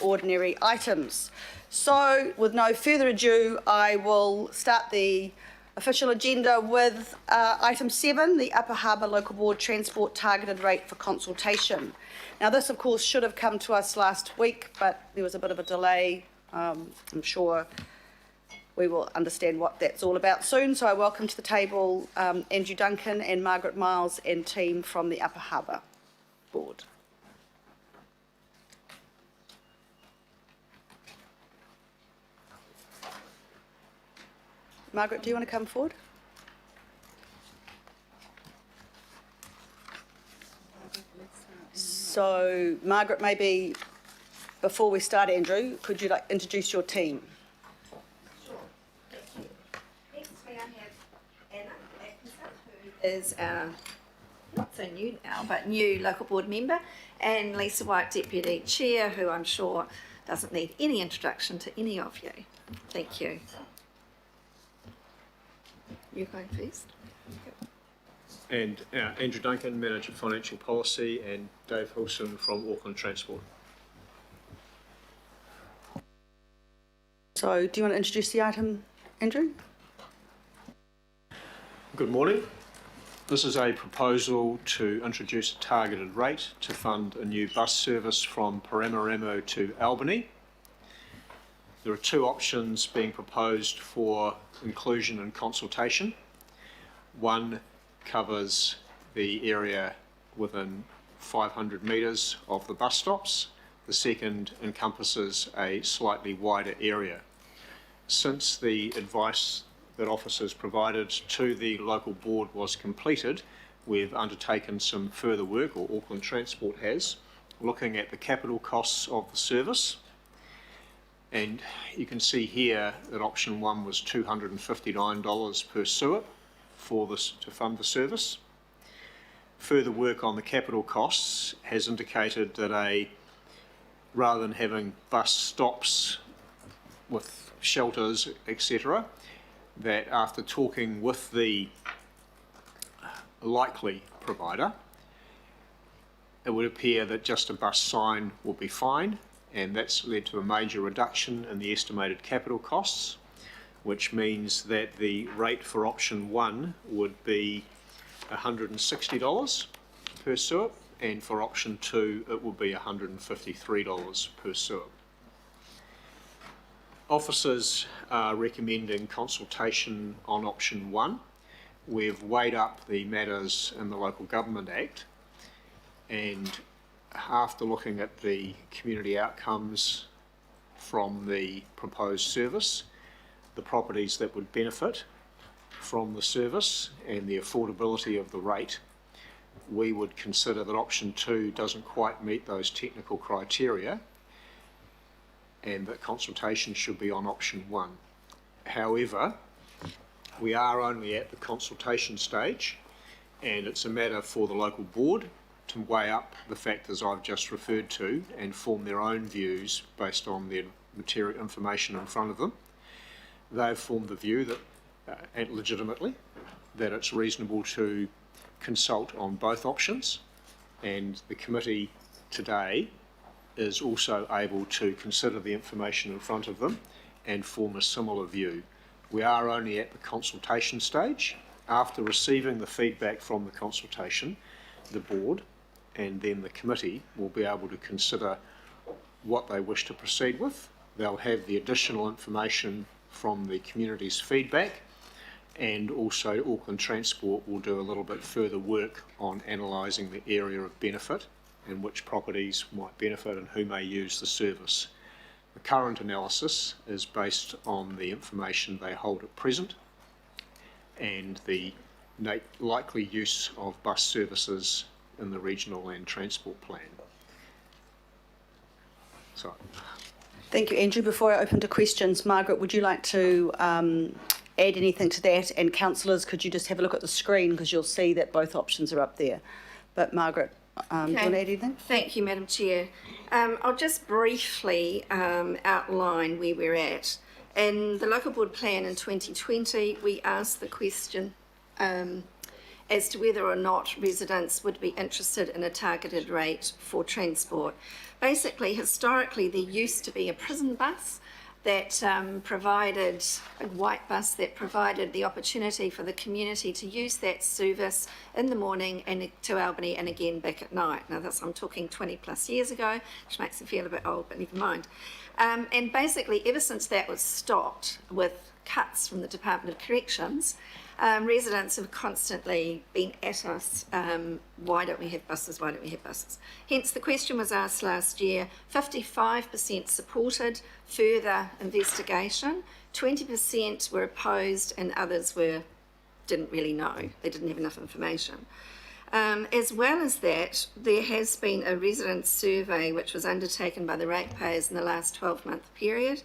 ordinary items. So, with no further ado, I will start the official agenda with item 7, the Upper Harbour Local Board Transport Targeted Rate for Consultation. Now, this, of course, should have come to us last week, but there was a bit of a delay. I'm sure we will understand what that's all about soon. So I welcome to the table Andrew Duncan and Margaret Miles and team from the Upper Harbour Board. Margaret, do you want to come forward? So, Margaret, maybe before we start, Andrew, could you introduce your team? Sure, thank you. Next to me I have Anna Atkinson, who is our, not so new now, but new local board member, and Lisa White, Deputy Chair, who I'm sure doesn't need any introduction to any of you. Thank you. You're going first. And Andrew Duncan, Manager Financial Policy, and Dave Hilson from Auckland Transport. So, do you want to introduce the item, Andrew? Good morning. This is a proposal to introduce a targeted rate to fund a new bus service from Paramaramo to Albany. There are two options being proposed for inclusion and consultation. One covers the area within 500 metres of the bus stops. The second encompasses a slightly wider area. Since the advice that officers provided to the local board was completed, we've undertaken some further work, or Auckland Transport has, looking at the capital costs of the service. And you can see here that option 1 was $259 per SUIP for this to fund the service. Further work on the capital costs has indicated that rather than having bus stops with shelters, etc., that after talking with the likely provider, it would appear that just a bus sign will be fine, and that's led to a major reduction in the estimated capital costs, which means that the rate for option 1 would be $160 per SUIP, and for option 2 it will be $153 per SUIP. Officers are recommending consultation on option 1. We've weighed up the matters in the Local Government Act, and after looking at the community outcomes from the proposed service, the properties that would benefit from the service and the affordability of the rate, we would consider that option 2 doesn't quite meet those technical criteria, and that consultation should be on option 1. However, we are only at the consultation stage, and it's a matter for the local board to weigh up the factors I've just referred to and form their own views based on their material information in front of them. They've formed the view that, and legitimately, that it's reasonable to consult on both options, and the committee today is also able to consider the information in front of them and form a similar view. We are only at the consultation stage. After receiving the feedback from the consultation, the board and then the committee will be able to consider what they wish to proceed with. They'll have the additional information from the community's feedback, and also Auckland Transport will do a little bit further work on analysing the area of benefit and which properties might benefit and who may use the service. The current analysis is based on the information they hold at present and the likely use of bus services in the Regional Land Transport Plan. So, Thank you, Andrew. Before I open to questions, Margaret, would you like to add anything to that? And councillors, could you just have a look at the screen, because you'll see that both options are up there. But Margaret, do you want to add anything? Thank you, Madam Chair. I'll just briefly outline where we're at. In the local board plan in 2020, we asked the question, as to whether or not residents would be interested in a targeted rate for transport. Basically, historically, there used to be a prison bus that provided, a white bus that provided the opportunity for the community to use that service in the morning and to Albany and again back at night. Now I'm talking 20 plus years ago, which makes me feel a bit old, but never mind. And basically ever since that was stopped with cuts from the Department of Corrections, residents have constantly been at us, why don't we have buses, why don't we have buses? Hence the question was asked last year, 55% supported further investigation, 20% were opposed and others didn't really know, they didn't have enough information. As well as that, there has been a resident survey which was undertaken by the ratepayers in the last 12-month period.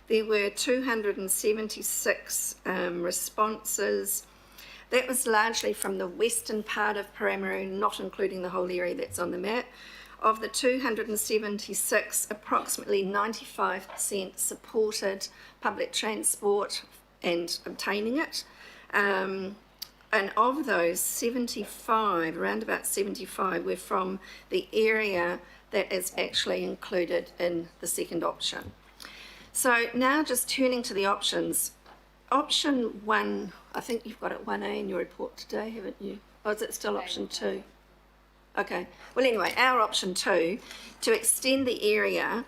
There were 276 responses. That was largely from the western part of Paramaramo, not including the whole area that's on the map. Of the 276, approximately 95% supported public transport and obtaining it. And of those, 75, around about 75, were from the area that is actually included in the second option. So now just turning to the options. Option 1, I think you've got it 1A in your report today, haven't you? Or is it still option 2? Okay. Well, anyway, our option 2, to extend the area,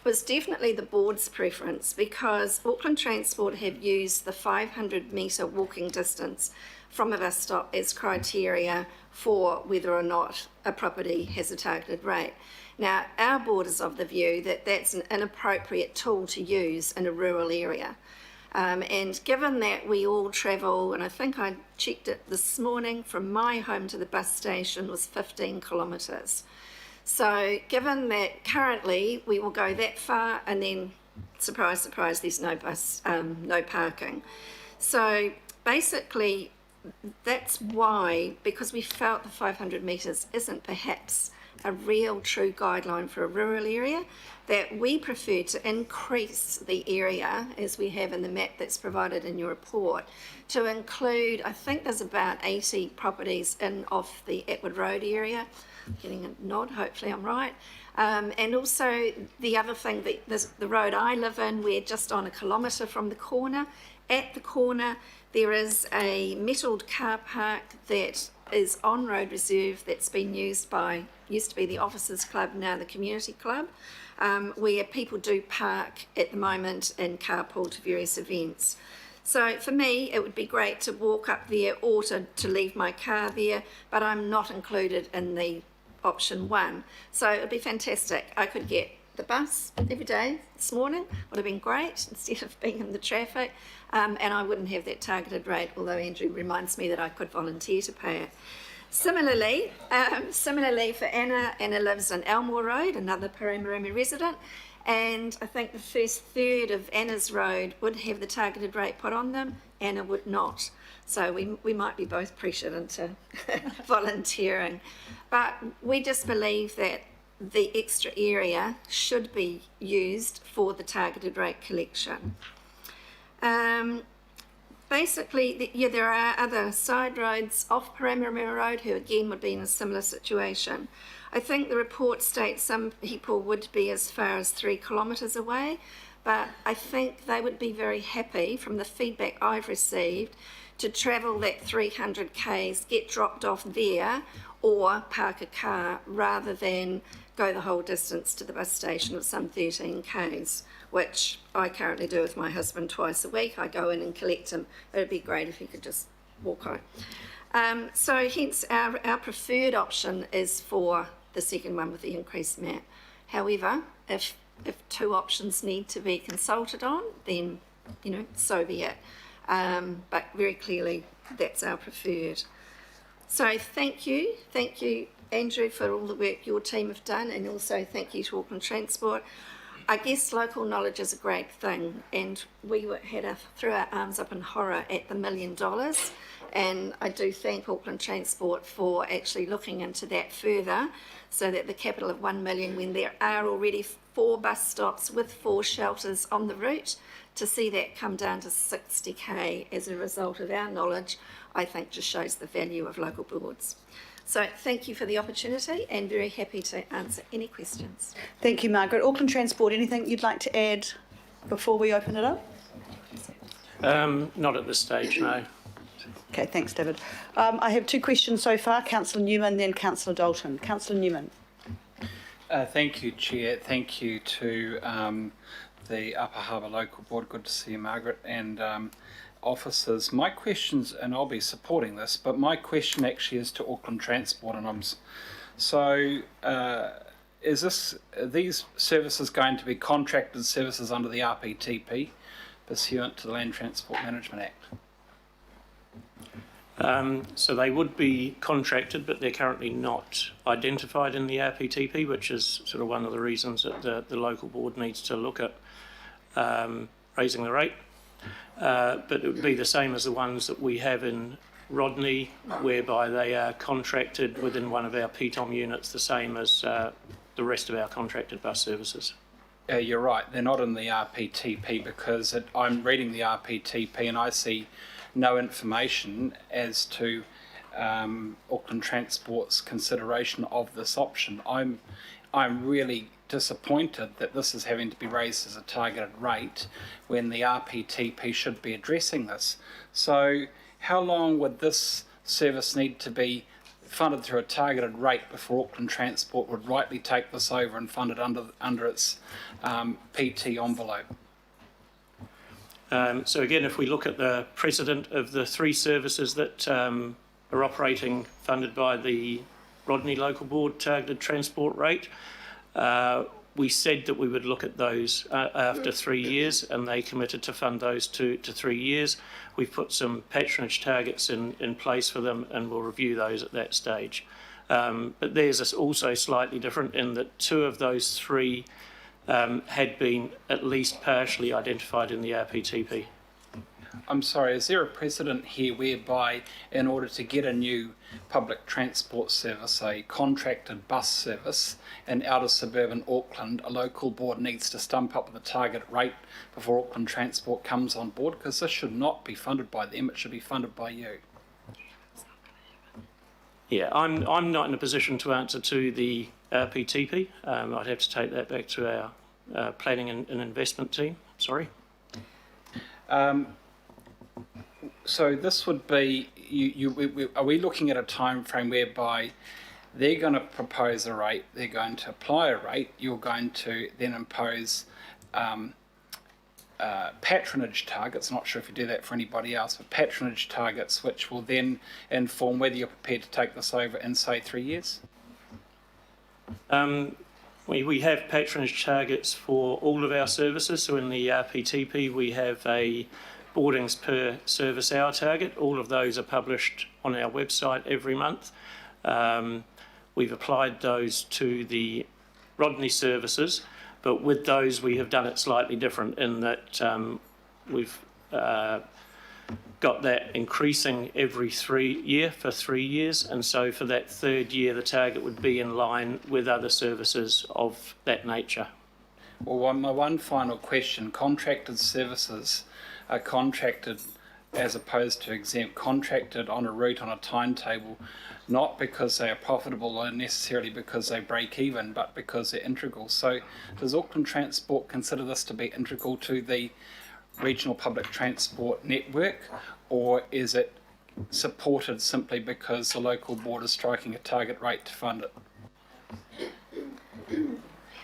was definitely the board's preference because Auckland Transport have used the 500 metre walking distance from a bus stop as criteria for whether or not a property has a targeted rate. Now, our board is of the view that that's an inappropriate tool to use in a rural area. And given that we all travel, and I think I checked it this morning, from my home to the bus station was 15 kilometres. So given that currently we will go that far and then, surprise, surprise, there's no bus, no parking. So basically that's why, because we felt the 500 metres isn't perhaps a real true guideline for a rural area, that we prefer to increase the area, as we have in the map that's provided in your report, to include, I think there's about 80 properties in off the Atwood Road area. I'm getting a nod, hopefully I'm right. And also the other thing, the road I live in, we're just on 1 kilometre from the corner. At the corner there is a metalled car park that is on road reserve that's been used by, used to be the Officers Club, now the Community Club, where people do park at the moment and carpool to various events. So for me, it would be great to walk up there or to leave my car there, but I'm not included in the option 1. So it would be fantastic. I could get the bus every day this morning, would have been great instead of being in the traffic, and I wouldn't have that targeted rate, although Andrew reminds me that I could volunteer to pay it. Similarly for Anna lives on Elmore Road, another Paramaramo resident, and I think the first third of Anna's road would have the targeted rate put on them, Anna would not. So we might be both pressured into volunteering. But we just believe that the extra area should be used for the targeted rate collection. Basically, there are other side roads off Paramaramo Road who again would be in a similar situation. I think the report states some people would be as far as 3 kilometres away, but I think they would be very happy, from the feedback I've received, to travel that 300 k's, get dropped off there, or park a car rather than go the whole distance to the bus station of some 13 k's, which I currently do with my husband twice a week. I go in and collect him. It would be great if he could just walk home. So hence our preferred option is for the second one with the increased map. However, if 2 options need to be consulted on, then, you know, so be it. But very clearly that's our preferred. So thank you Andrew for all the work your team have done, and also thank you to Auckland Transport. I guess local knowledge is a great thing, and we threw our arms up in horror at the $1 million, and I do thank Auckland Transport for actually looking into that further. so that the capital of 1 million, when there are already 4 bus stops with 4 shelters on the route, to see that come down to 60k as a result of our knowledge, I think just shows the value of local boards. So thank you for the opportunity and very happy to answer any questions. Thank you, Margaret. Auckland Transport, anything you'd like to add before we open it up? Not at this stage, no. Okay, thanks, David. I have 2 questions so far. Councillor Newman, then Councillor Dalton. Councillor Newman. Thank you, Chair. Thank you to the Upper Harbour Local Board. Good to see you, Margaret, and officers. My questions, and I'll be supporting this, but my question actually is to Auckland Transport, and is these services going to be contracted services under the RPTP pursuant to the Land Transport Management Act? So they would be contracted, but they're currently not identified in the RPTP, which is sort of one of the reasons that the local board needs to look at raising the rate. But it would be the same as the ones that we have in Rodney, whereby they are contracted within one of our PTOM units, the same as the rest of our contracted bus services. You're right, they're not in the RPTP because I'm reading the RPTP and I see no information as to Auckland Transport's consideration of this option. I'm really disappointed that this is having to be raised as a targeted rate when the RPTP should be addressing this. So how long would this service need to be funded through a targeted rate before Auckland Transport would rightly take this over and fund it under its PT envelope? So again, if we look at the precedent of the 3 services that are operating funded by the Rodney Local Board targeted transport rate, we said that we would look at those after 3 years, and they committed to fund those to 3 years. We've put some patronage targets in place for them, and we'll review those at that stage. But theirs is also slightly different in that 2 of those 3 had been at least partially identified in the RPTP. I'm sorry, is there a precedent here whereby in order to get a new public transport service, a contracted bus service in outer suburban Auckland, a local board needs to stump up with a target rate before Auckland Transport comes on board? Because this should not be funded by them, it should be funded by you. Yeah, I'm not in a position to answer to the RPTP. I'd have to take that back to our planning and investment team. Sorry. So this would be, are we looking at a time frame whereby they're going to propose a rate, they're going to apply a rate, you're going to then impose patronage targets, not sure if you do that for anybody else, but patronage targets which will then inform whether you're prepared to take this over in, say, 3 years? We have patronage targets for all of our services. So in the RPTP, we have a boardings per service hour target. All of those are published on our website every month. We've applied those to the Rodney services, but with those we have done it slightly different in that we've got that increasing every 3 year for 3 years, and so for that 3rd year the target would be in line with other services of that nature. Well, my one final question, contracted services are contracted as opposed to exempt, contracted on a route, on a timetable, not because they are profitable or necessarily because they break even, but because they're integral. So does Auckland Transport consider this to be integral to the regional public transport network, or is it supported simply because the local board is striking a target rate to fund it?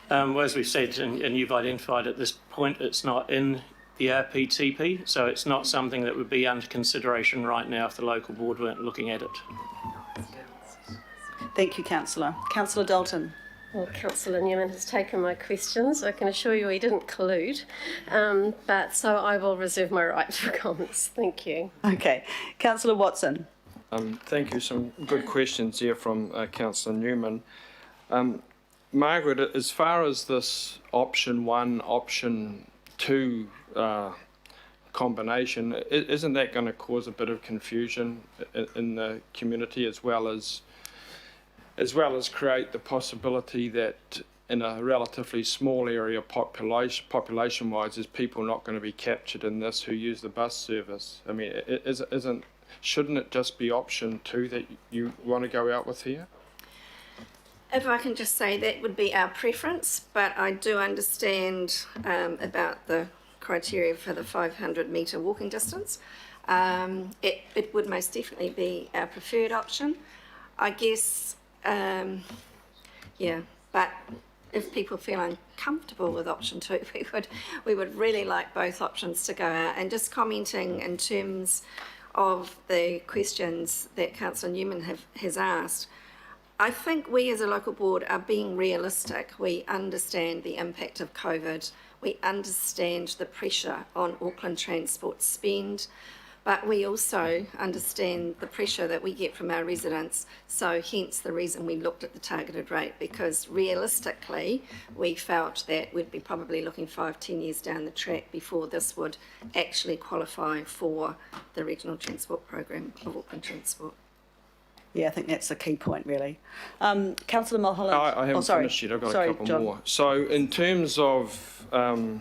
Well, as we've said, and you've identified at this point, it's not in the RPTP, so it's not something that would be under consideration right now if the local board weren't looking at it. Thank you, Councillor. Councillor Dalton. Well, Councillor Newman has taken my questions. I can assure you he didn't collude, but so I will reserve my right for comments. Thank you. Okay. Councillor Watson. Thank you. Some good questions there from Councillor Newman. Margaret, as far as this option 1, option 2 combination, isn't that going to cause a bit of confusion in the community, as well as as well as create the possibility that in a relatively small area population-wise, is people not going to be captured in this who use the bus service? I mean, shouldn't it just be option 2 that you want to go out with here? If I can just say, that would be our preference, but I do understand about the criteria for the 500 metre walking distance. It would most definitely be our preferred option. I guess, yeah, but if people feel uncomfortable with option 2, we would really like both options to go out. And just commenting in terms of the questions that Councillor Newman has asked, I think we as a local board are being realistic. We understand the impact of COVID. We understand the pressure on Auckland transport spend, but we also understand the pressure that we get from our residents. So hence the reason we looked at the targeted rate, because realistically we felt that we'd be probably looking 5-10 years down the track before this would actually qualify for the regional transport program of Auckland Transport. Yeah, I think that's the key point, really. Councillor Mulholland. I haven't finished yet. I've got a couple more. So in terms of the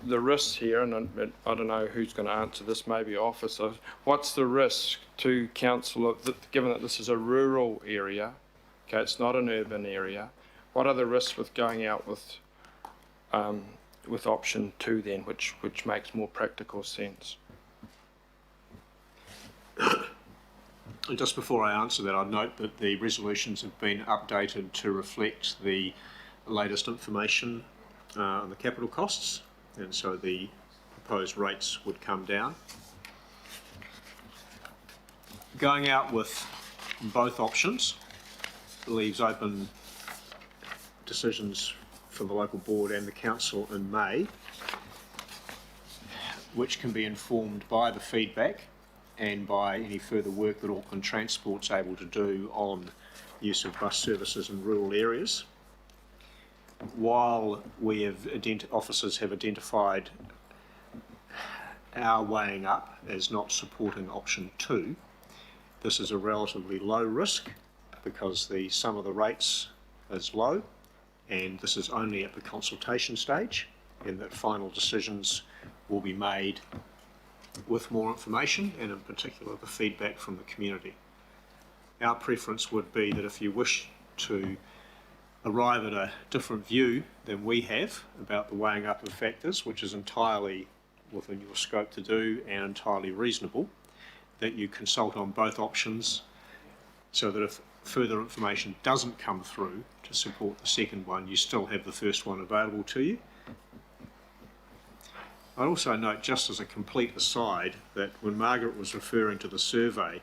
risks here, and I don't know who's going to answer this, maybe officer, what's the risk to council, given that this is a rural area, okay, it's not an urban area, what are the risks with going out with option 2 then, which makes more practical sense? And just before I answer that, I'd note that the resolutions have been updated to reflect the latest information on the capital costs, and so the proposed rates would come down. Going out with both options leaves open decisions for the local board and the council in May, which can be informed by the feedback and by any further work that Auckland Transport's able to do on use of bus services in rural areas. While officers have identified our weighing up as not supporting option 2, this is a relatively low risk because the sum of the rates is low, and this is only at the consultation stage, and that final decisions will be made with more information, and in particular the feedback from the community. Our preference would be that if you wish to arrive at a different view than we have about the weighing up of factors, which is entirely within your scope to do and entirely reasonable, that you consult on both options so that if further information doesn't come through to support the second one, you still have the first one available to you. I'd also note, just as a complete aside, that when Margaret was referring to the survey,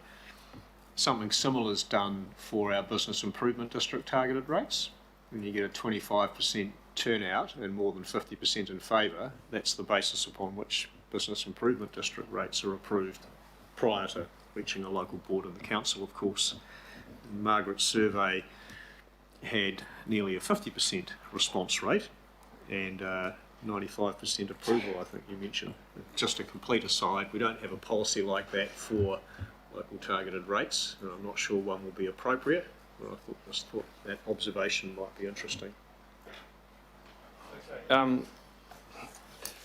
something similar is done for our business improvement district targeted rates. When you get a 25% turnout and more than 50% in favour, that's the basis upon which business improvement district rates are approved prior to reaching a local board and the council, of course. Margaret's survey had nearly a 50% response rate and 95% approval, I think you mentioned. Just a complete aside, we don't have a policy like that for local targeted rates, and I'm not sure one will be appropriate, but I thought that observation might be interesting.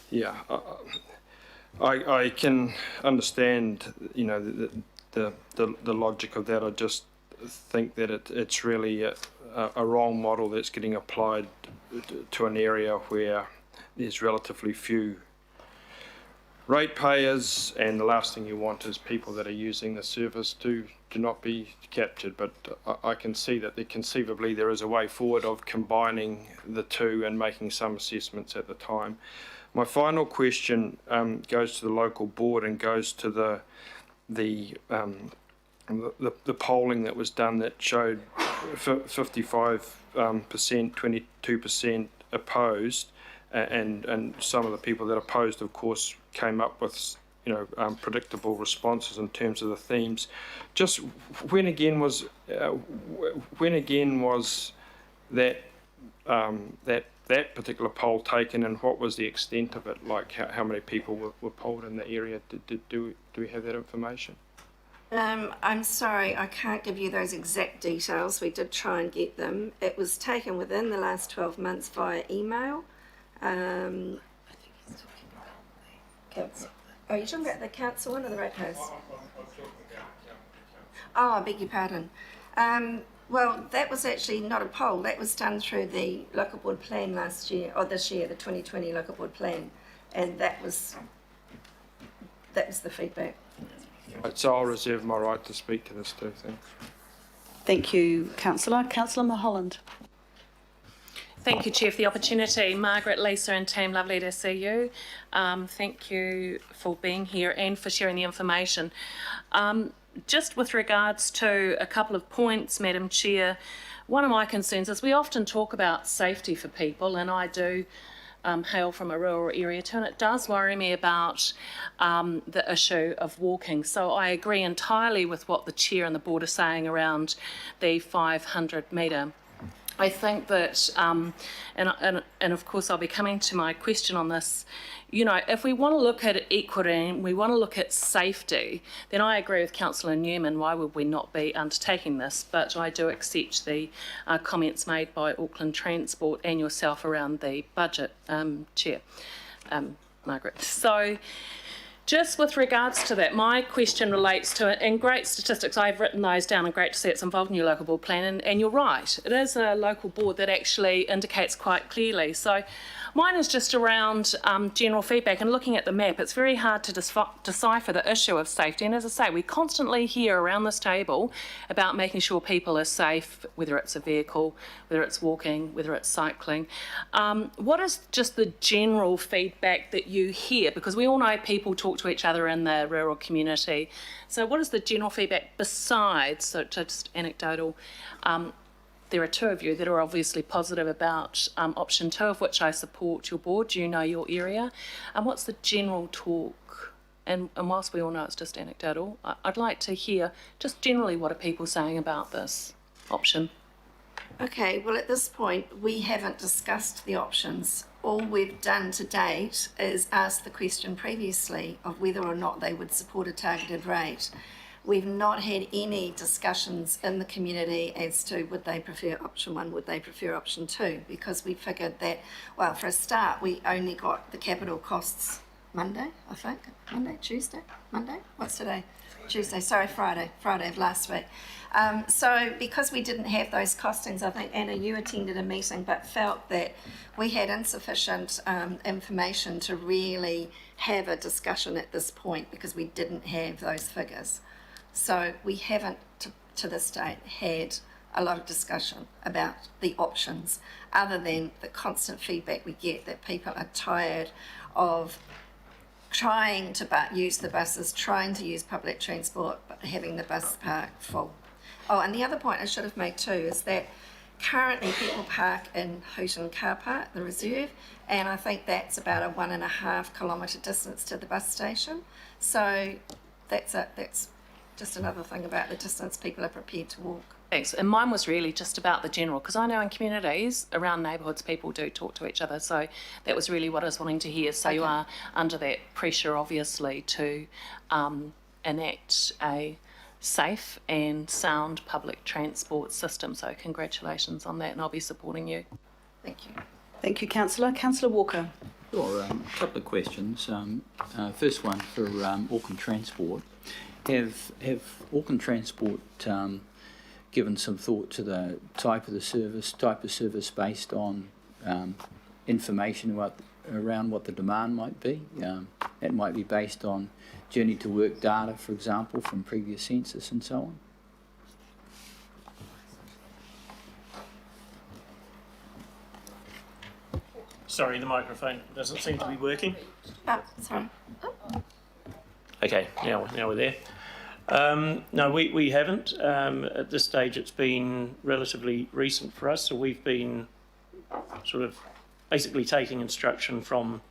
Yeah, I can understand, you know, the logic of that. I just think that it's really a wrong model that's getting applied to an area where there's relatively few ratepayers, and the last thing you want is people that are using the service to not be captured. But I can see that conceivably there is a way forward of combining the two and making some assessments at the time. My final question goes to the local board and goes to the polling that was done that showed 55%, 22% opposed. And some of the people that opposed, of course, came up with, you know, predictable responses in terms of the themes. Just when again was that that particular poll taken, and what was the extent of it? Like how many people were polled in the area? Do we have that information? I'm sorry, I can't give you those exact details. We did try and get them. It was taken within the last 12 months via email. Are you talking about the council one or the ratepayers? Oh, I beg your pardon. Well, that was actually not a poll. That was done through the local board plan last year, or this year, the 2020 local board plan, and that was the feedback. Right, so I'll reserve my right to speak to this too, thanks. Thank you, Councillor. Councillor Mulholland. Thank you, Chair, for the opportunity. Margaret, Lisa and team, lovely to see you. Thank you for being here and for sharing the information. Just with regards to a couple of points, Madam Chair, one of my concerns is we often talk about safety for people, and I do hail from a rural area too, and it does worry me about the issue of walking. So I agree entirely with what the Chair and the Board are saying around the 500 metre. I think that, and of course I'll be coming to my question on this, you know, if we want to look at equity and we want to look at safety, then I agree with Councillor Newman, why would we not be undertaking this? But I do accept the comments made by Auckland Transport and yourself around the budget, Chair, Margaret. So, just with regards to that, my question relates to it, and great statistics, I've written those down and great to see it's involved in your local board plan, and you're right, it is a local board that actually indicates quite clearly. So mine is just around general feedback, and looking at the map, it's very hard to decipher the issue of safety, and as I say, we constantly hear around this table about making sure people are safe, whether it's a vehicle, whether it's walking, whether it's cycling. What is just the general feedback that you hear? Because we all know people talk to each other in the rural community. So what is the general feedback besides, so just anecdotal, there are two of you that are obviously positive about option 2, of which I support your board. You know your area. And what's the general talk? And whilst we all know it's just anecdotal, I'd like to hear just generally what are people saying about this option. Okay, well at this point we haven't discussed the options. All we've done to date is ask the question previously of whether or not they would support a targeted rate. We've not had any discussions in the community as to would they prefer option 1, would they prefer option 2, because we figured that, well, for a start, we only got the capital costs Monday, I think. Monday? What's today? Tuesday, sorry, Friday of last week. So because we didn't have those costings, I think, Anna, you attended a meeting but felt that we had insufficient information to really have a discussion at this point because we didn't have those figures. So we haven't, to this date, had a lot of discussion about the options, other than the constant feedback we get that people are tired of trying to use the buses, trying to use public transport, but having the bus park full. Oh, and the other point I should have made too is that currently people park in Hooton car park, the reserve, and I think that's about a 1.5 kilometre distance to the bus station. So that's just another thing about the distance people are prepared to walk. Thanks. And mine was really just about the general, because I know in communities, around neighbourhoods, people do talk to each other. So that was really what I was wanting to hear. So okay. You are under that pressure, obviously, to enact a safe and sound public transport system. So congratulations on that, and I'll be supporting you. Thank you. Thank you, Councillor. Councillor Walker. Sure, a couple of questions. First one for Auckland Transport. Have Auckland Transport given some thought to the type of service based on information around what the demand might be? It might be based on journey to work data, for example, from previous census and so on. Sorry, the microphone doesn't seem to be working. Oh, sorry. Okay, now we're there. No, we haven't. At this stage, it's been relatively recent for us, so we've been sort of basically taking instruction from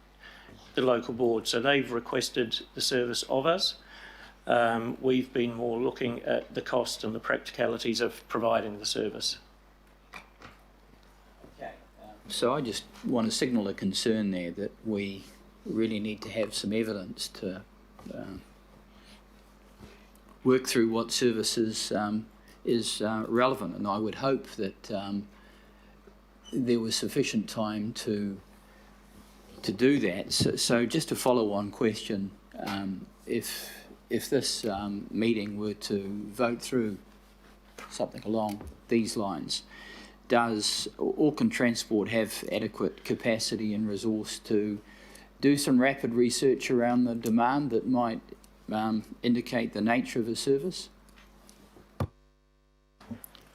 the local board. So they've requested the service of us. We've been more looking at the cost and the practicalities of providing the service. So I just want to signal a concern there that we really need to have some evidence to work through what services is relevant, and I would hope that there was sufficient time to do that. So just a follow-on question, if this meeting were to vote through something along these lines, does Auckland Transport have adequate capacity and resource to do some rapid research around the demand that might indicate the nature of the service?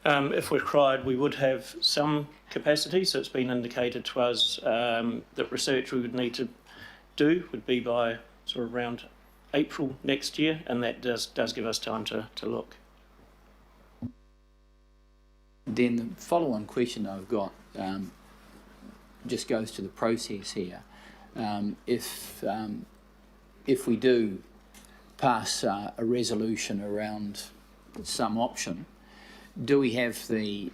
If required, we would have some capacity, so it's been indicated to us that research we would need to do would be by sort of around April next year, and that does give us time to look. Then the follow-on question I've got just goes to the process here. If we do pass a resolution around some option, do we have the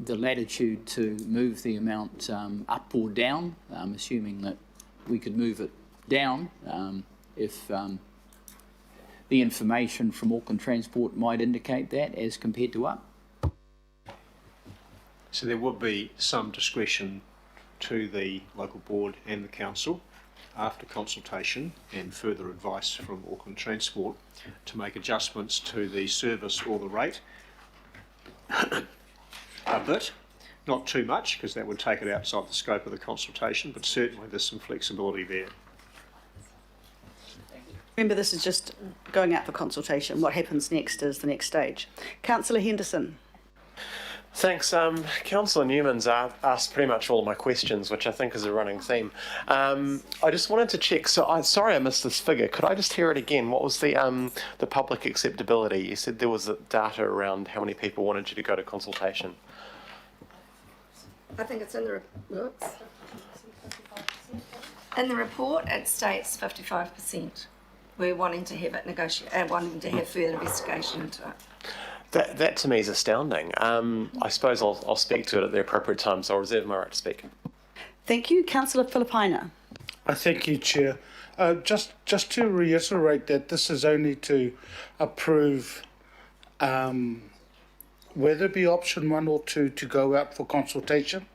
latitude to move the amount up or down? Assuming that we could move it down if the information from Auckland Transport might indicate that as compared to up? So there would be some discretion to the local board and the council after consultation and further advice from Auckland Transport to make adjustments to the service or the rate. A bit, not too much, because that would take it outside the scope of the consultation, but certainly there's some flexibility there. Remember, this is just going out for consultation. What happens next is the next stage. Councillor Henderson. Thanks. Councillor Newman's asked pretty much all of my questions, which I think is a running theme. I just wanted to check. So, sorry I missed this figure. Could I just hear it again? What was the public acceptability? You said there was data around how many people wanted you to go to consultation. I think it's in the report. In the report, it states 55%. We're wanting to have it wanting to have further investigation into it. That to me is astounding. I suppose I'll speak to it at the appropriate time, so I'll reserve my right to speak. Thank you. Councillor Filipaina. Thank you, Chair. Just to reiterate that this is only to approve whether it be option 1 or 2 to go out for consultation.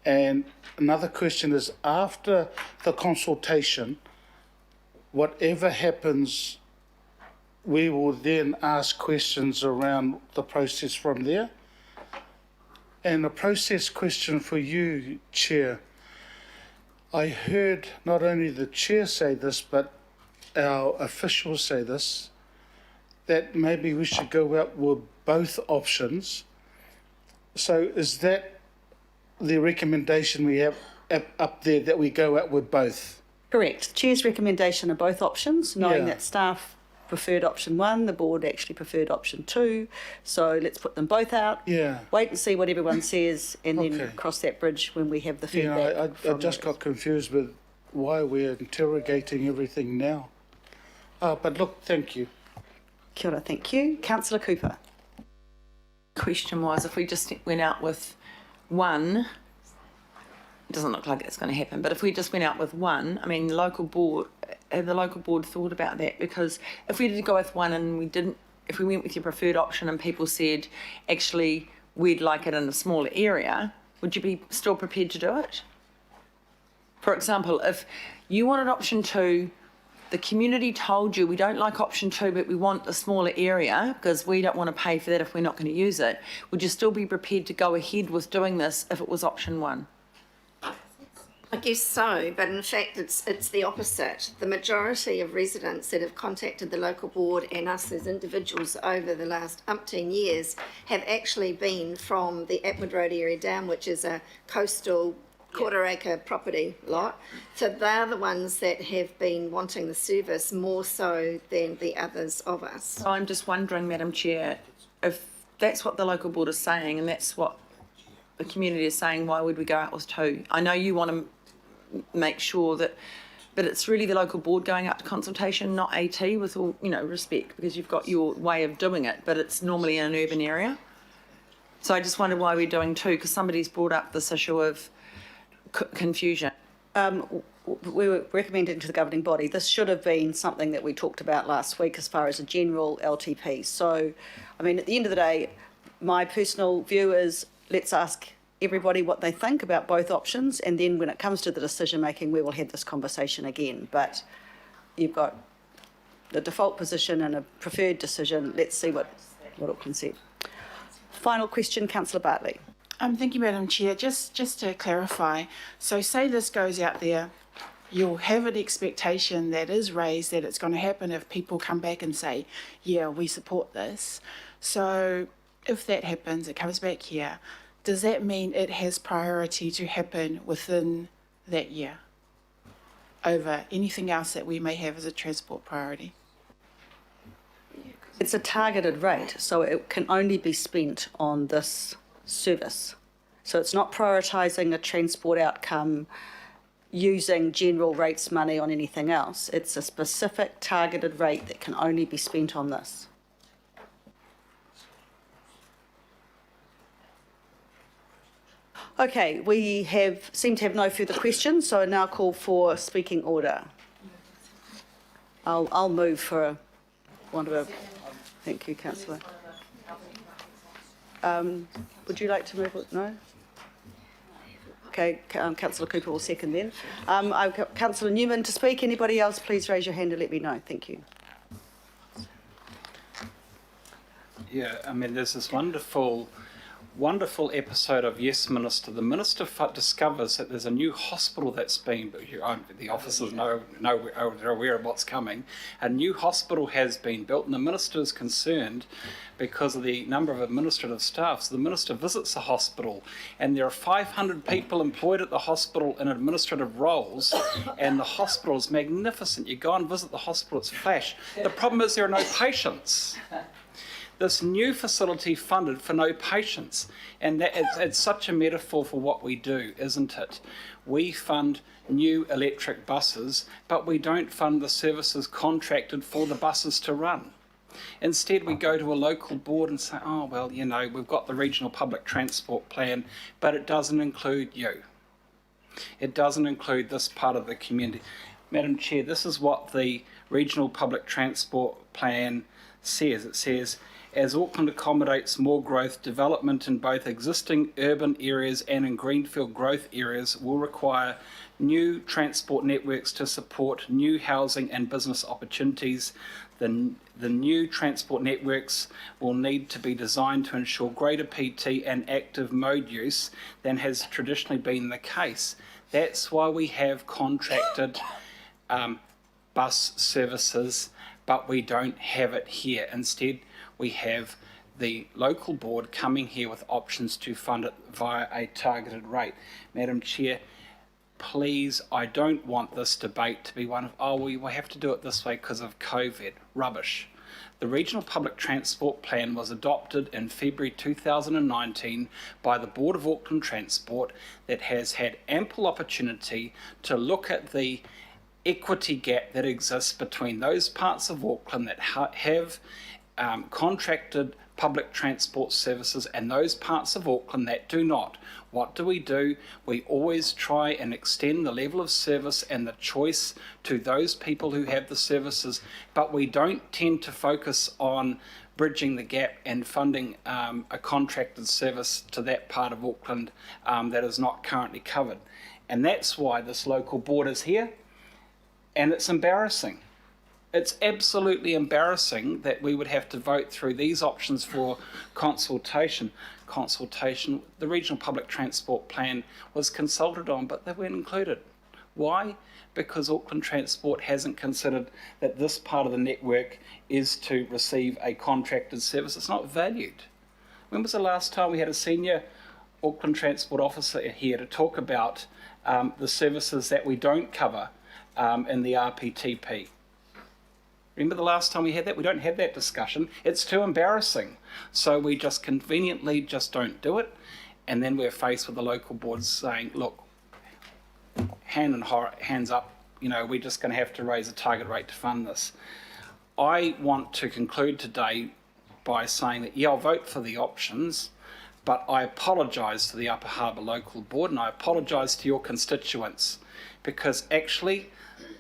And another question is, after the consultation, whatever happens, we will then ask questions around the process from there. And a process question for you, Chair. I heard not only the Chair say this, but our officials say this, that maybe we should go out with both options. So is that the recommendation we have up there, that we go out with both? Correct. Chair's recommendation are both options, knowing that staff preferred option 1, the board actually preferred option 2. So let's put them both out. Yeah. Wait and see what everyone says, and then cross that bridge when we have the feedback. I just got confused with why we're interrogating everything now. But look, thank you. Kia ora, thank you. Councillor Cooper. Question was, if we just went out with one, it doesn't look like it's going to happen, but if we just went out with one, I mean, the local board thought about that? Because if we did go with one and if we went with your preferred option and people said, actually, we'd like it in a smaller area, would you be still prepared to do it? For example, if you wanted option 2, the community told you, we don't like option 2, but we want a smaller area because we don't want to pay for that if we're not going to use it, would you still be prepared to go ahead with doing this if it was option 1? I guess so, but in fact it's the opposite. The majority of residents that have contacted the local board and us as individuals over the last umpteen years have actually been from the Atwood Road area down, which is a coastal quarter-acre property lot. So they're the ones that have been wanting the service more so than the others of us. So I'm just wondering, Madam Chair, if that's what the local board is saying and that's what the community is saying, why would we go out with 2? I know you want to make sure that, but it's really the local board going out to consultation, not AT, with all respect, because you've got your way of doing it, but it's normally in an urban area. So I just wonder why we're doing 2, because somebody's brought up this issue of confusion. we were recommending to the governing body, this should have been something that we talked about last week as far as a general LTP. So, I mean, at the end of the day, my personal view is let's ask everybody what they think about both options, and then when it comes to the decision making, we will have this conversation again. But you've got the default position and a preferred decision. Let's see what Auckland said. Final question, Councillor Bartley. Thank you, Madam Chair. Just to clarify, so say this goes out there, you'll have an expectation that is raised that it's going to happen if people come back and say, yeah, we support this. So if that happens, it comes back here, does that mean it has priority to happen within that year over anything else that we may have as a transport priority? It's a targeted rate, so it can only be spent on this service. So it's not prioritising a transport outcome using general rates money on anything else. It's a specific targeted rate that can only be spent on this. Okay, we seem to have no further questions, so I now call for speaking order. I'll move for thank you, Councillor. Would you like to move it? No? Okay, Councillor Cooper will second then. I've got Councillor Newman to speak. Anybody else, please raise your hand and let me know. Thank you. Yeah, I mean, there's this wonderful episode of Yes Minister. The Minister discovers that there's a new hospital that's been, the officers are aware of what's coming. A new hospital has been built, and the Minister is concerned because of the number of administrative staff. So the Minister visits the hospital, and there are 500 people employed at the hospital in administrative roles, and the hospital is magnificent. You go and visit the hospital, it's flash. The problem is there are no patients. This new facility funded for no patients, and it's such a metaphor for what we do, isn't it? We fund new electric buses, but we don't fund the services contracted for the buses to run. Instead, we go to a local board and say, oh, well, you know, we've got the regional public transport plan, but it doesn't include you. It doesn't include this part of the community. Madam Chair, this is what the regional public transport plan says. It says, as Auckland accommodates more growth, development in both existing urban areas and in greenfield growth areas will require new transport networks to support new housing and business opportunities. The new transport networks will need to be designed to ensure greater PT and active mode use than has traditionally been the case. That's why we have contracted bus services, but we don't have it here. Instead, we have the local board coming here with options to fund it via a targeted rate. Madam Chair, please, I don't want this debate to be one of, oh, we have to do it this way because of COVID. Rubbish. The Regional Public Transport Plan was adopted in February 2019 by the Board of Auckland Transport that has had ample opportunity to look at the equity gap that exists between those parts of Auckland that have contracted public transport services and those parts of Auckland that do not. What do? We always try and extend the level of service and the choice to those people who have the services, but we don't tend to focus on bridging the gap and funding a contracted service to that part of Auckland that is not currently covered. And that's why this local board is here, and it's embarrassing. It's absolutely embarrassing that we would have to vote through these options for consultation. The Regional Public Transport Plan was consulted on, but they weren't included. Why? Because Auckland Transport hasn't considered that this part of the network is to receive a contracted service. It's not valued. When was the last time we had a senior Auckland Transport officer here to talk about the services that we don't cover in the RPTP? Remember the last time we had that? We don't have that discussion. It's too embarrassing. So we just conveniently just don't do it. And then we're faced with the local boards saying, look, hands up, you know, we're just going to have to raise a target rate to fund this. I want to conclude today by saying that, yeah, I'll vote for the options, But I apologise to the Upper Harbour Local Board, and I apologise to your constituents, because actually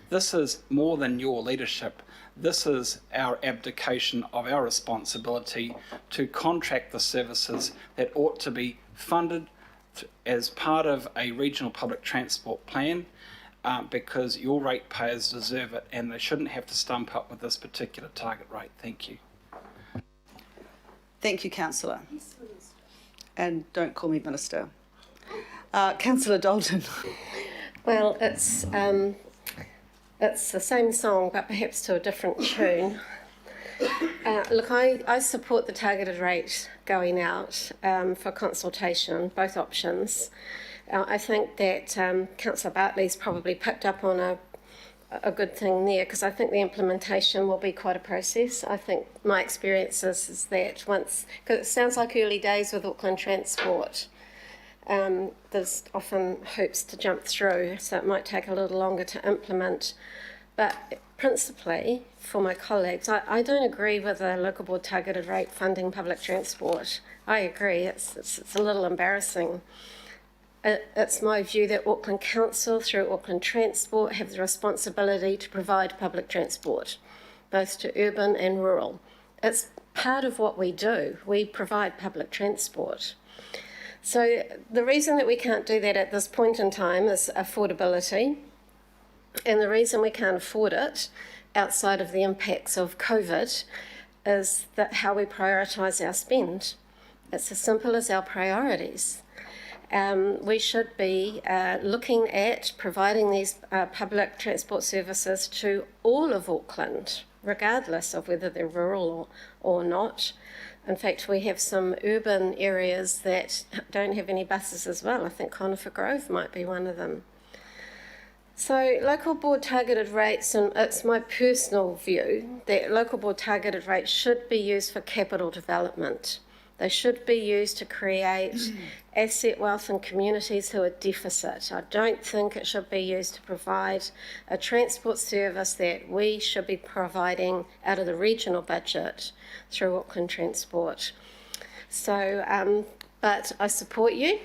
this is more than your leadership. This is our abdication of our responsibility to contract the services that ought to be funded as part of a regional public transport plan, because your ratepayers deserve it, and they shouldn't have to stump up with this particular target rate. Thank you. Thank you, Councillor. And don't call me Minister. Councillor Dalton. Well, it's the same song, but perhaps to a different tune. Look, I support the targeted rate going out for consultation, both options. I think that Councillor Bartley's probably picked up on a good thing there, because I think the implementation will be quite a process. I think my experience is that once, because it sounds like early days with Auckland Transport, there's often hoops to jump through, so it might take a little longer to implement. But principally, for my colleagues, I don't agree with the local board targeted rate funding public transport. I agree, it's a little embarrassing. It's my view that Auckland Council, through Auckland Transport, have the responsibility to provide public transport, both to urban and rural. It's part of what we do. We provide public transport. So the reason that we can't do that at this point in time is affordability. And the reason we can't afford it, outside of the impacts of COVID, is that how we prioritise our spend. It's as simple as our priorities. We should be looking at providing these public transport services to all of Auckland, regardless of whether they're rural or not. In fact, we have some urban areas that don't have any buses as well. I think Conifer Grove might be one of them. So local board targeted rates, and it's my personal view that local board targeted rates should be used for capital development. They should be used to create asset wealth in communities who are deficit. I don't think it should be used to provide a transport service that we should be providing out of the regional budget through Auckland Transport. So, but I support you.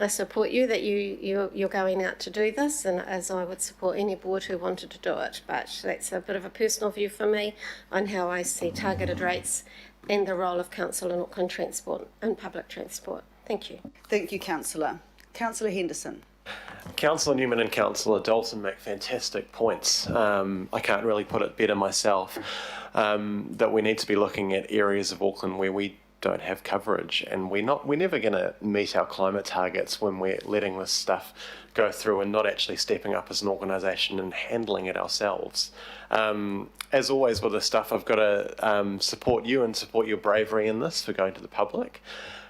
I support you that you're going out to do this, and as I would support any board who wanted to do it. But that's a bit of a personal view for me on how I see targeted rates and the role of council in Auckland Transport and public transport. Thank you. Thank you, Councillor. Councillor Henderson. Councillor Newman and Councillor Dalton make fantastic points. I can't really put it better myself, that we need to be looking at areas of Auckland where we don't have coverage, and we're never going to meet our climate targets when we're letting this stuff go through and not actually stepping up as an organisation and handling it ourselves. As always with this stuff, I've got to support you and support your bravery in this for going to the public.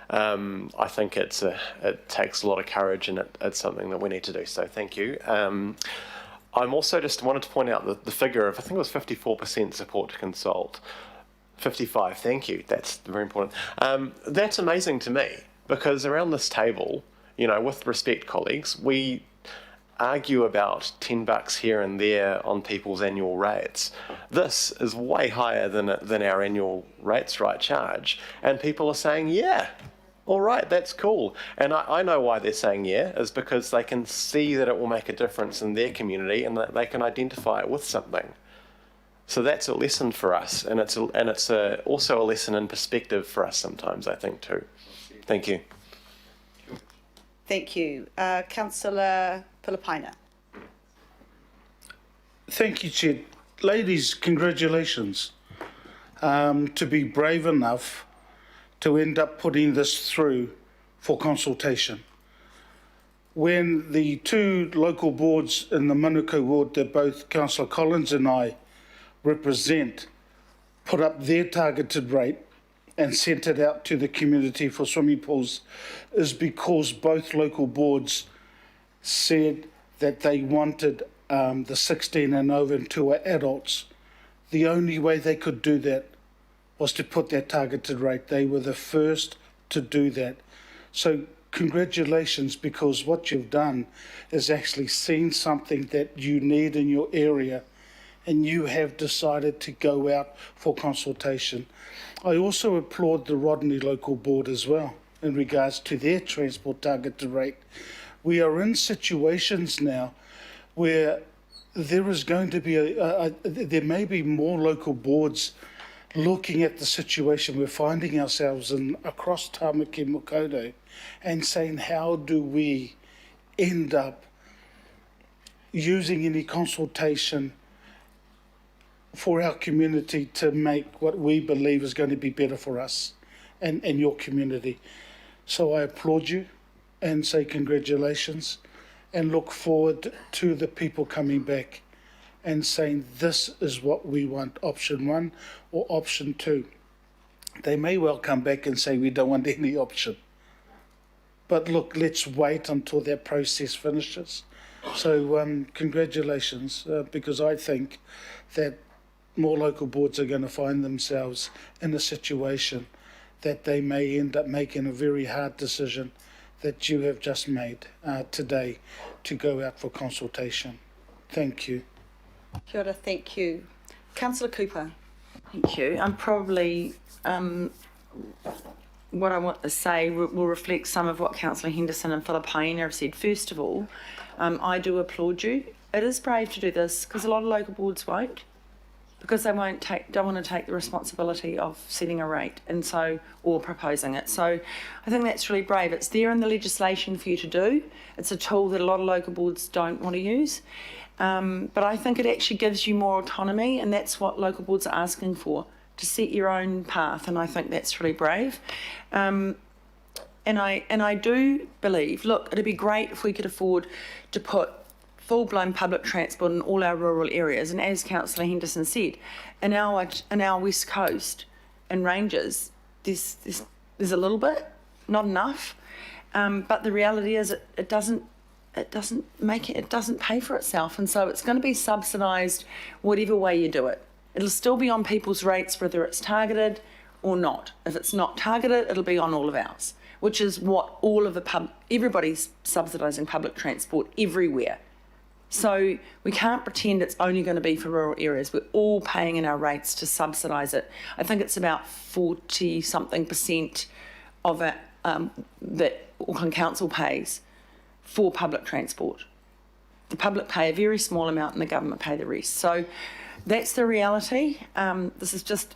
I think it takes a lot of courage, and it's something that we need to do, so thank you. I'm also just wanted to point out the figure of, I think it was 54% support to consult. 55, thank you, that's very important. That's amazing to me, because around this table, you know, with respect, colleagues, we argue about $10 here and there on people's annual rates. This is way higher than our annual rates right charge, and people are saying, yeah, all right, that's cool. And I know why they're saying yeah, is because they can see that it will make a difference in their community, and that they can identify it with something. So that's a lesson for us, and it's also a lesson in perspective for us sometimes, I think, too. Thank you. Thank you. Councillor Pilipaina. Thank you, Chair. Ladies, congratulations to be brave enough to end up putting this through for consultation. When the two local boards in the Manukau ward that both Councillor Collins and I represent put up their targeted rate and sent it out to the community for swimming pools is because both local boards said that they wanted the 16 and over and to adults. The only way they could do that was to put that targeted rate. They were the first to do that. So congratulations, because what you've done is actually seen something that you need in your area, and you have decided to go out for consultation. I also applaud the Rodney local board as well, in regards to their transport targeted rate. We are in situations now where there is going to be there may be more local boards looking at the situation we're finding ourselves in across Tāmaki Makaurau and saying, how do we end up using any consultation for our community to make what we believe is going to be better for us and your community. So I applaud you and say congratulations and look forward to the people coming back and saying this is what we want, option 1 or option 2. They may well come back and say we don't want any option. But look, let's wait until that process finishes. So congratulations, because I think that more local boards are going to find themselves in a situation that they may end up making a very hard decision that you have just made today to go out for consultation. Thank you. Kia ora, thank you. Councillor Cooper. Thank you. I'm probably, what I want to say will reflect some of what Councillor Henderson and Philippaina have said. First of all, I do applaud you. It is brave to do this because a lot of local boards won't, because they don't want to take the responsibility of setting a rate or proposing it. So I think that's really brave. It's there in the legislation for you to do. It's a tool that a lot of local boards don't want to use. But I think it actually gives you more autonomy, and that's what local boards are asking for, to set your own path, and I think that's really brave. And I do believe, look, it'd be great if we could afford to put full-blown public transport in all our rural areas, and as Councillor Henderson said, in our West Coast and ranges, there's a little bit, not enough, but the reality is it doesn't pay for itself, and so it's going to be subsidised whatever way you do it. It'll still be on people's rates whether it's targeted or not. If it's not targeted, it'll be on all of ours, which is what everybody's subsidising public transport everywhere. So we can't pretend it's only going to be for rural areas. We're all paying in our rates to subsidise it. I think it's about 40-something% of it that Auckland Council pays for public transport. The public pay a very small amount and the government pay the rest. So that's the reality. This is just,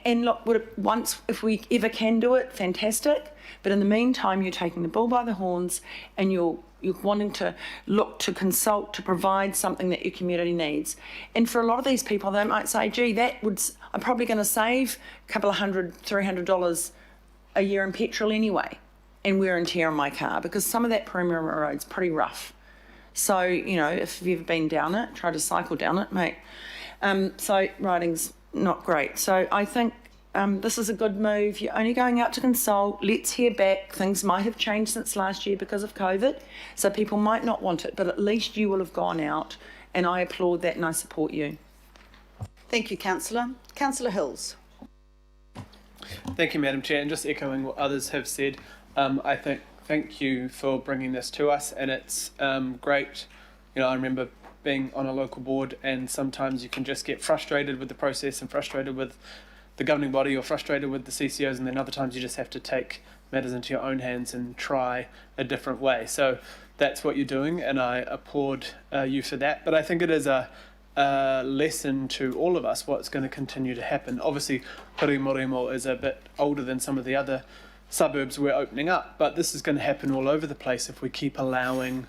and look, if we ever can do it, fantastic. But in the meantime, you're taking the bull by the horns and you're wanting to look to consult to provide something that your community needs. And for a lot of these people, they might say, gee, I'm probably going to save a couple of $300 a year in petrol anyway, and wear and tear on my car, because some of that Paramaramo road's pretty rough. So, if you've ever been down it, try to cycle down it, mate. So riding's not great. So I think this is a good move. You're only going out to consult. Let's hear back. Things might have changed since last year because of COVID, so people might not want it, but at least you will have gone out, and I applaud that and I support you. Thank you, Councillor. Councillor Hills. Thank you, Madam Chair, and just echoing what others have said, thank you for bringing this to us, and it's great. I remember being on a local board, and sometimes you can just get frustrated with the process and frustrated with the governing body or frustrated with the CCOs, and then other times you just have to take matters into your own hands and try a different way. So that's what you're doing, and I applaud you for that. But I think it is a lesson to all of us what's going to continue to happen. Obviously, Paramaramo is a bit older than some of the other suburbs we're opening up, but this is going to happen all over the place if we keep allowing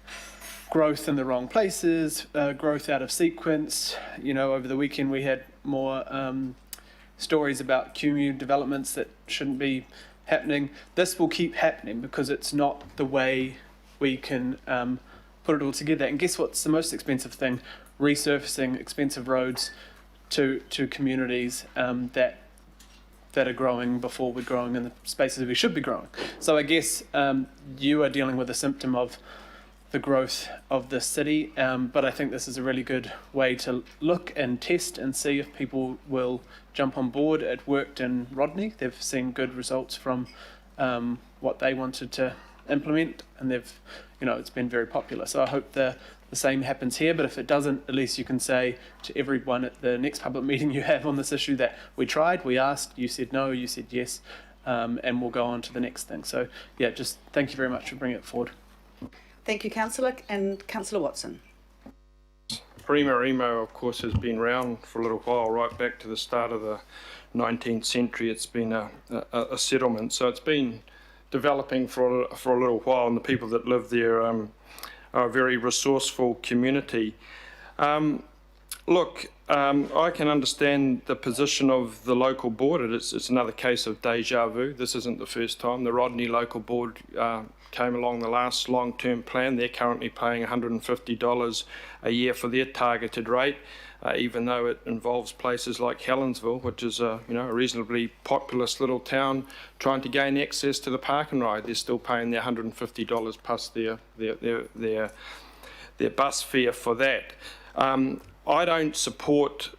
growth in the wrong places, growth out of sequence. Over the weekend we had more stories about QMU developments that shouldn't be happening. This will keep happening because it's not the way we can put it all together. And guess what's the most expensive thing? Resurfacing expensive roads to communities that are growing before we're growing in the spaces we should be growing. So I guess you are dealing with a symptom of the growth of the city, but I think this is a really good way to look and test and see if people will jump on board. It worked in Rodney. They've seen good results from what they wanted to implement, and it's been very popular. So I hope the same happens here, but if it doesn't, at least you can say to everyone at the next public meeting you have on this issue that we tried, we asked, you said no, you said yes, and we'll go on to the next thing. So yeah, just thank you very much for bringing it forward. Thank you, Councillor. And Councillor Watson. Paramaramo, of course, has been around for a little while, right back to the start of the 19th century. It's been a settlement, so it's been developing for a little while, and the people that live there are a very resourceful community. Look, I can understand the position of the local board. It's another case of deja vu. This isn't the first time. The Rodney local board came along the last long-term plan. They're currently paying $150 a year for their targeted rate, even though it involves places like Helensville, which is a reasonably populous little town trying to gain access to the park and ride. They're still paying their $150 plus their bus fare for that. I don't support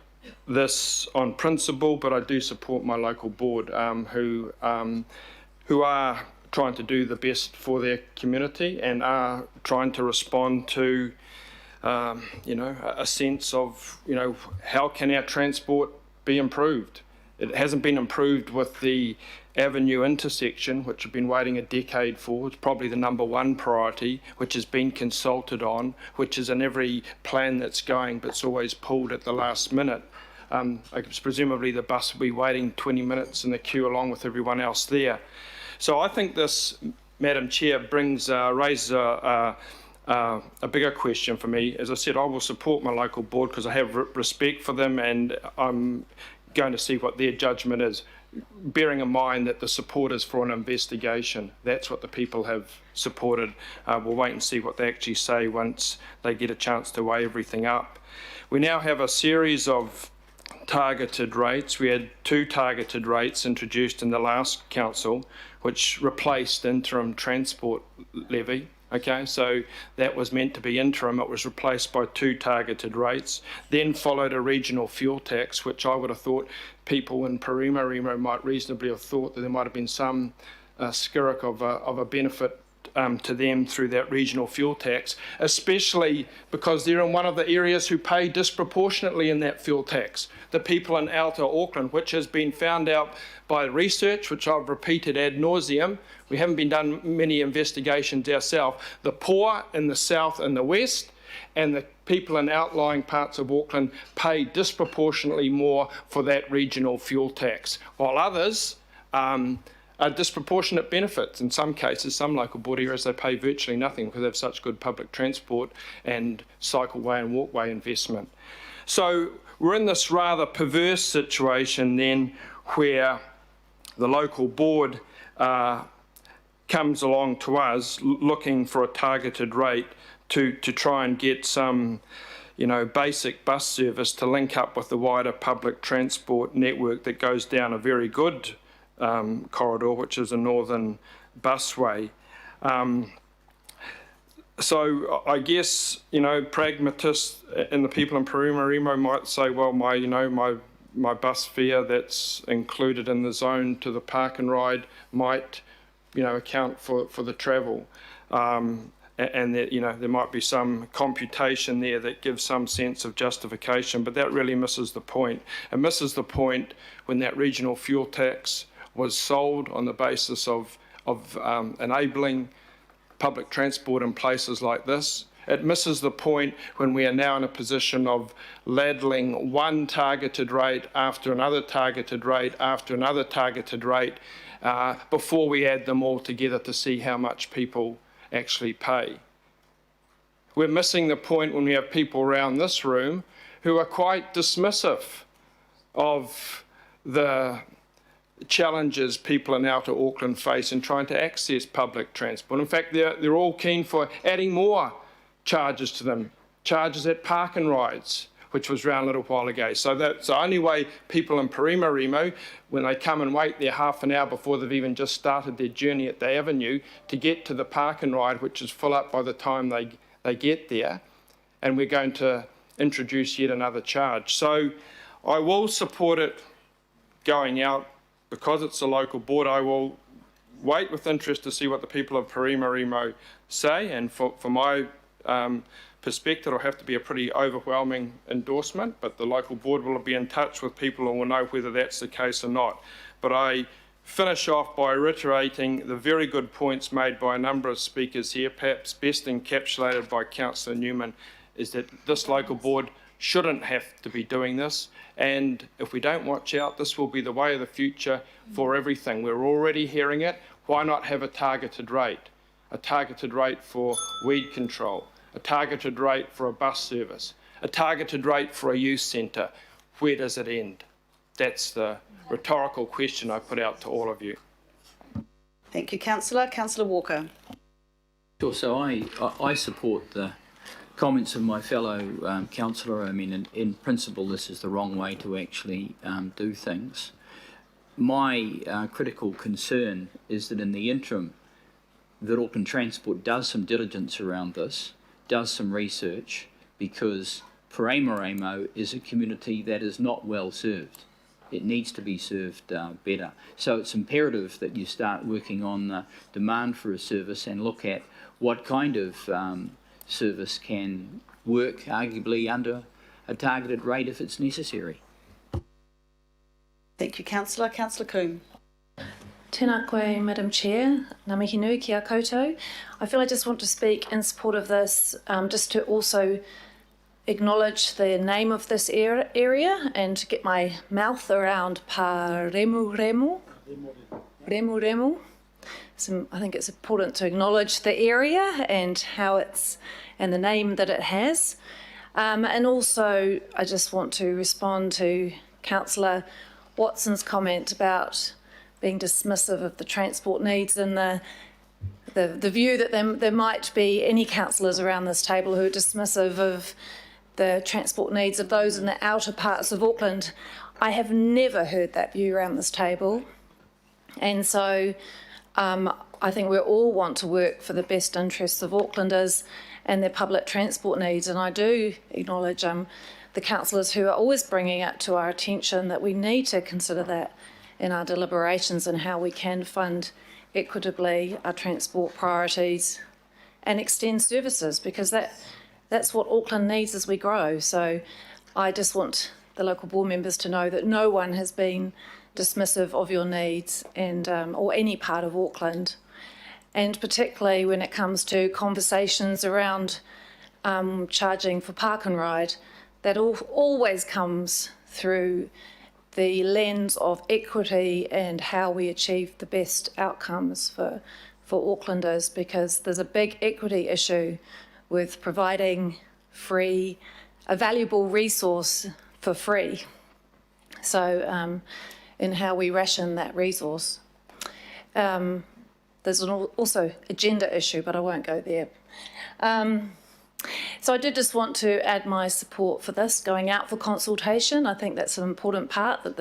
this on principle, but I do support my local board who are trying to do the best for their community and are trying to respond to a sense of how can our transport be improved. It hasn't been improved with the Avenue intersection, which I've been waiting a decade for. It's probably the #1 priority, which has been consulted on, which is in every plan that's going, but it's always pulled at the last minute. Presumably the bus will be waiting 20 minutes in the queue along with everyone else there. So I think this, Madam Chair, raises a bigger question for me. As I said, I will support my local board because I have respect for them, and I'm going to see what their judgment is, bearing in mind that the support is for an investigation. That's what the people have supported. We'll wait and see what they actually say once they get a chance to weigh everything up. We now have a series of targeted rates. We had 2 targeted rates introduced in the last council, which replaced interim transport levy. Okay, so that was meant to be interim. It was replaced by 2 targeted rates. Then followed a regional fuel tax, which I would have thought people in Paramaramo might reasonably have thought that there might have been some skerrick of a benefit to them through that regional fuel tax, especially because they're in one of the areas who pay disproportionately in that fuel tax. The people in outer Auckland, which has been found out by research, which I've repeated ad nauseum. We haven't been done many investigations ourselves. The poor in the south and the west, and the people in outlying parts of Auckland pay disproportionately more for that regional fuel tax, while others are disproportionate benefits. In some cases, some local board areas, they pay virtually nothing because they have such good public transport and cycleway and walkway investment. So we're in this rather perverse situation then where the local board comes along to us looking for a targeted rate to try and get some basic bus service to link up with the wider public transport network that goes down a very good corridor, which is a northern busway. So I guess, pragmatists and the people in Paramaramo might say, well, my bus fare that's included in the zone to the park and ride might, account for the travel. And that, there might be some computation there that gives some sense of justification, but that really misses the point. It misses the point when that regional fuel tax was sold on the basis of enabling public transport in places like this. It misses the point when we are now in a position of ladling one targeted rate after another targeted rate after another targeted rate before we add them all together to see how much people actually pay. We're missing the point when we have people around this room who are quite dismissive of the challenges people in outer Auckland face in trying to access public transport. In fact, they're all keen for adding more charges to them, charges at park and rides, which was around a little while ago. So that's the only way people in Paramaramo, when they come and wait there half an hour before they've even just started their journey at the avenue to get to the park and ride, which is full up by the time they get there, and we're going to introduce yet another charge. So I will support it going out. Because it's a local board, I will wait with interest to see what the people of Paramaramo say, and for my perspective, it'll have to be a pretty overwhelming endorsement, but the local board will be in touch with people and will know whether that's the case or not. But I finish off by reiterating the very good points made by a number of speakers here, perhaps best encapsulated by Councillor Newman, is that this local board shouldn't have to be doing this, and if we don't watch out, this will be the way of the future for everything. We're already hearing it. Why not have a targeted rate? A targeted rate for weed control, a targeted rate for a bus service, a targeted rate for a youth centre. Where does it end? That's the rhetorical question I put out to all of you. Thank you, Councillor. Councillor Walker. Sure, so I support the comments of my fellow councillor. I mean, in principle, this is the wrong way to actually do things. My critical concern is that in the interim, that Auckland Transport does some diligence around this, does some research, because Paramaramo is a community that is not well served. It needs to be served better. So it's imperative that you start working on the demand for a service and look at what kind of service can work, arguably under a targeted rate if it's necessary. Thank you, Councillor. Councillor Coombe. Tēnā koe, Madam Chair. Ngā mihi nui ki a koutou. I feel I just want to speak in support of this, just to also acknowledge the name of this area and to get my mouth around Paramaramo. So I think it's important to acknowledge the area and how it's, and the name that it has. And also I just want to respond to Councillor Watson's comment about being dismissive of the transport needs and the view that there might be any councillors around this table who are dismissive of the transport needs of those in the outer parts of Auckland. I have never heard that view around this table. And so I think we all want to work for the best interests of Aucklanders and their public transport needs. And I do acknowledge the councillors who are always bringing it to our attention that we need to consider that in our deliberations and how we can fund equitably our transport priorities and extend services, because that's what Auckland needs as we grow. So I just want the local board members to know that no one has been dismissive of your needs and or any part of Auckland. And particularly when it comes to conversations around charging for park and ride, that always comes through the lens of equity and how we achieve the best outcomes for Aucklanders, because there's a big equity issue with providing a valuable resource for free. So in how we ration that resource. There's also a gender issue, but I won't go there. So I did just want to add my support for this going out for consultation. I think that's an important part, that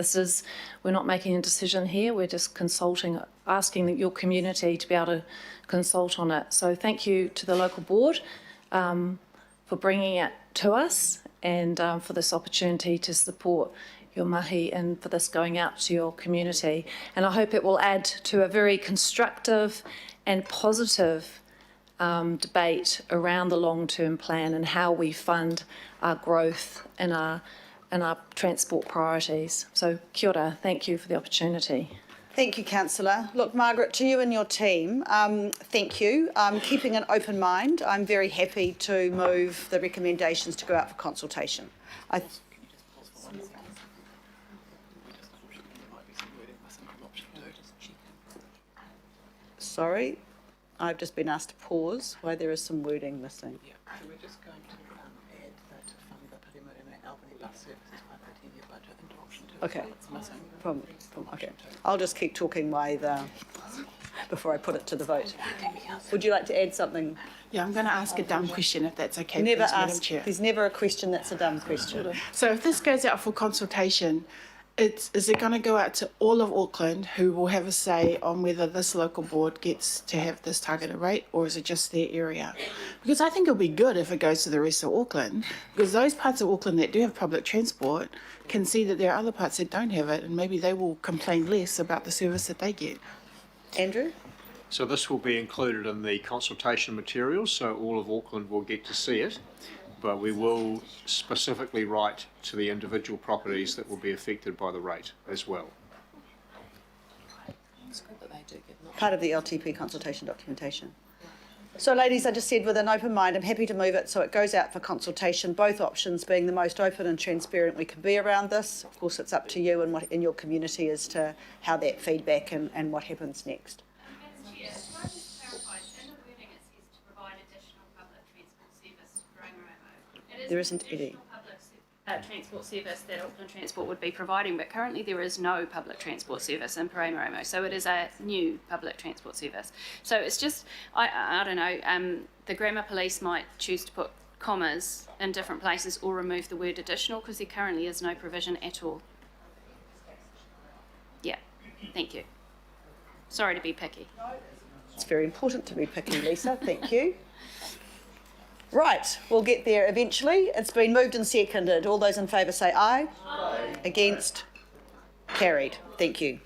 we're not making a decision here, we're just consulting, asking your community to be able to consult on it. So thank you to the local board for bringing it to us and for this opportunity to support your mahi and for this going out to your community. And I hope it will add to a very constructive and positive debate around the long-term plan and how we fund our growth and our transport priorities. So kia ora, thank you for the opportunity. Thank you, Councillor. Look, Margaret, to you and your team, thank you. Keeping an open mind, I'm very happy to move the recommendations to go out for consultation. Sorry, I've just been asked to pause while there is some wording missing. Yeah, so we're just going to add that to fund the Paramaramo Albany bus services by the 10-year budget into option 2. Okay. So it's missing Okay. I'll just keep talking before I put it to the vote. Would you like to add something? Yeah, I'm going to ask a dumb question if that's okay. Never please, Madam ask. Chair. There's never a question that's a dumb question. So if this goes out for consultation, is it going to go out to all of Auckland who will have a say on whether this local board gets to have this targeted rate, or is it just their area? Because I think it'll be good if it goes to the rest of Auckland, because those parts of Auckland that do have public transport can see that there are other parts that don't have it, and maybe they will complain less about the service that they get. Andrew? So this will be included in the consultation materials, so all of Auckland will get to see it. But we will specifically write to the individual properties that will be affected by the rate as well. It's good that they do give not. Part of the LTP consultation documentation. So ladies, I just said with an open mind, I'm happy to move it so it goes out for consultation, both options being the most open and transparent we can be around this. Of course, it's up to you and what in your community as to how that feedback and what happens next. Chair, can I just clarify, in the wording it says to provide additional public transport service to Paramaramo. It is There isn't additional any. public transport service that Auckland Transport would be providing, but currently there is no public transport service in Paramaramo, so it is a new public transport service. So it's just, I don't know, the grammar police might choose to put commas in different places or remove the word additional because there currently is no provision at all. Yeah, thank you. Sorry to be picky. It's very important to be picky, Lisa. Thank you. Right, we'll get there eventually. It's been moved and seconded. All those in favour say aye. Aye. Against? Carried. Thank you.